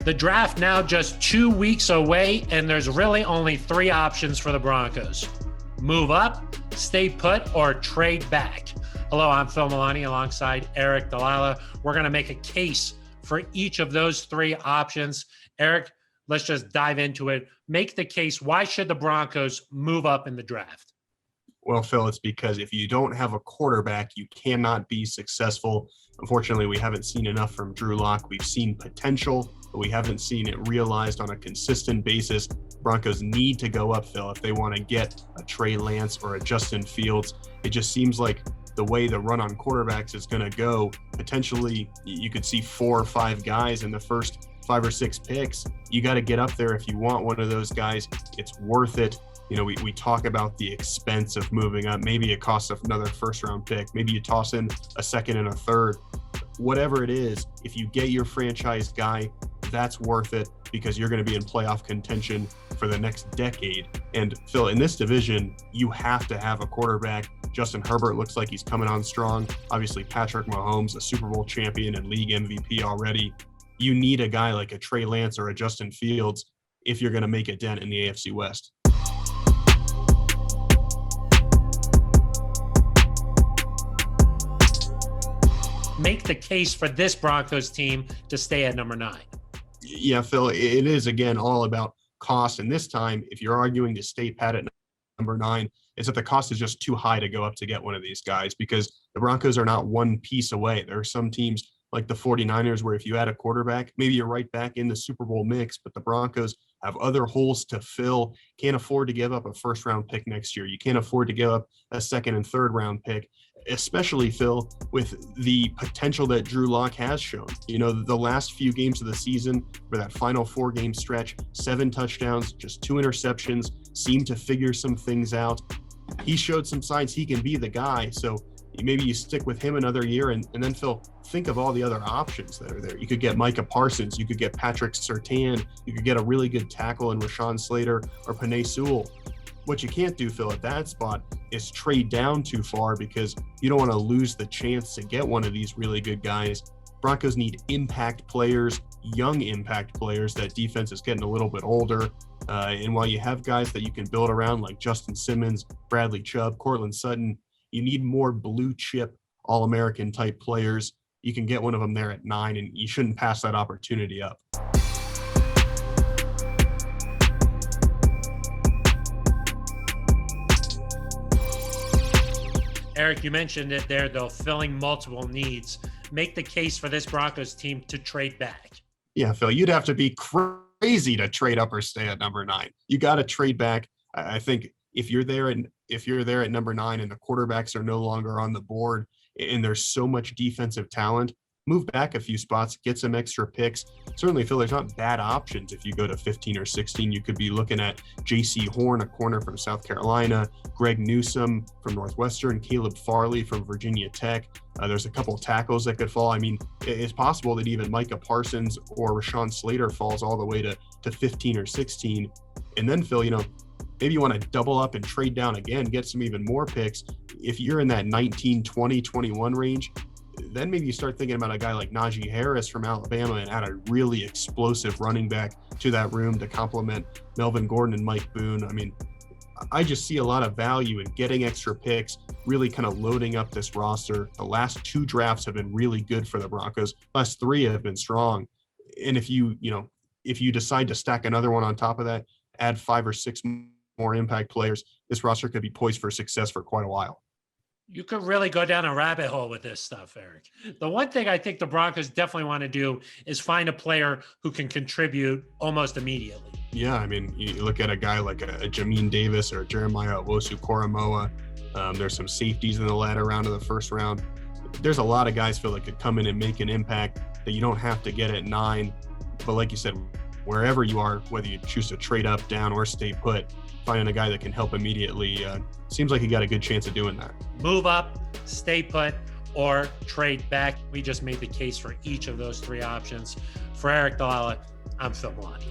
The draft now just 2 weeks away, and there's really only 3 options for the Broncos. Move up, stay put, or trade back. Hello, I'm Phil Milani alongside Aric DiLalla. We're going to make a case for each of those 3 options. Aric, let's just dive into it. Make the case. Why should the Broncos move up in the draft? Well, Phil, it's because if you don't have a quarterback, you cannot be successful. Unfortunately, we haven't seen enough from Drew Lock. We've seen potential, but we haven't seen it realized on a consistent basis. Broncos need to go up, Phil, if they want to get a Trey Lance or a Justin Fields. It just seems like the way the run on quarterbacks is going to go, potentially you could see 4 or 5 guys in the first 5 or 6 picks. You got to get up there if you want one of those guys. It's worth it. You know, we talk about the expense of moving up. Maybe it costs another first-round pick. Maybe you toss in a second and a third. Whatever it is, if you get your franchise guy, that's worth it because you're going to be in playoff contention for the next decade. And Phil, in this division, you have to have a quarterback. Justin Herbert looks like he's coming on strong. Obviously, Patrick Mahomes, a Super Bowl champion and league MVP already. You need a guy like a Trey Lance or a Justin Fields if you're going to make a dent in the AFC West. Make the case for this Broncos team to stay at number 9. Yeah, Phil, it is, again, all about cost. And this time, if you're arguing to stay pat at number 9, it's that the cost is just too high to go up to get one of these guys because the Broncos are not one piece away. There are some teams like the 49ers where if you add a quarterback, maybe you're right back in the Super Bowl mix, but the Broncos have other holes to fill. Can't afford to give up a first-round pick next year. You can't afford to give up a second and third-round pick, especially, Phil, with the potential that Drew Lock has shown. You know, the last few games of the season, for that final 4-game stretch, 7 touchdowns, just 2 interceptions, seemed to figure some things out. He showed some signs he can be the guy, so maybe you stick with him another year, and then, Phil, think of all the other options that are there. You could get Micah Parsons, you could get Patrick Surtain, you could get a really good tackle in Rashawn Slater or Penei Sewell. What you can't do, Phil, at that spot is trade down too far because you don't want to lose the chance to get one of these really good guys. Broncos need impact players, young impact players. That defense is getting a little bit older. And while you have guys that you can build around like Justin Simmons, Bradley Chubb, Cortland Sutton, you need more blue chip All-American type players. You can get one of them there at 9, and you shouldn't pass that opportunity up. Aric, you mentioned it there, though, filling multiple needs. Make the case for this Broncos team to trade back. Yeah, Phil, you'd have to be crazy to trade up or stay at number 9. You got to trade back. I think if you're there at number 9 and the quarterbacks are no longer on the board and there's so much defensive talent, move back a few spots, get some extra picks. Certainly, Phil, there's not bad options. If you go to 15 or 16, you could be looking at J.C. Horn, a corner from South Carolina, Greg Newsome from Northwestern, Caleb Farley from Virginia Tech. There's a couple tackles that could fall. I mean, it's possible that even Micah Parsons or Rashawn Slater falls all the way to 15 or 16. And then, Phil, you know, maybe you want to double up and trade down again, get some even more picks. If you're in that 19, 20, 21 range, then maybe you start thinking about a guy like Najee Harris from Alabama and add a really explosive running back to that room to complement Melvin Gordon and Mike Boone. I mean, I just see a lot of value in getting extra picks, really kind of loading up this roster. The last 2 drafts have been really good for the Broncos. Last 3 have been strong. And if you decide to stack another one on top of that, add 5 or 6 more impact players, this roster could be poised for success for quite a while. You could really go down a rabbit hole with this stuff, Aric. The one thing I think the Broncos definitely want to do is find a player who can contribute almost immediately. Yeah, I mean, you look at a guy like a Jamin Davis or Jeremiah Owusu-Koramoah. There's some safeties in the latter round of the first round. There's a lot of guys, Phil, that could come in and make an impact that you don't have to get at 9. But like you said, wherever you are, whether you choose to trade up, down, or stay put, finding a guy that can help immediately seems like he got a good chance of doing that. Move up, stay put, or trade back. We just made the case for each of those 3 options. For Aric DiLalla, I'm Phil Milani.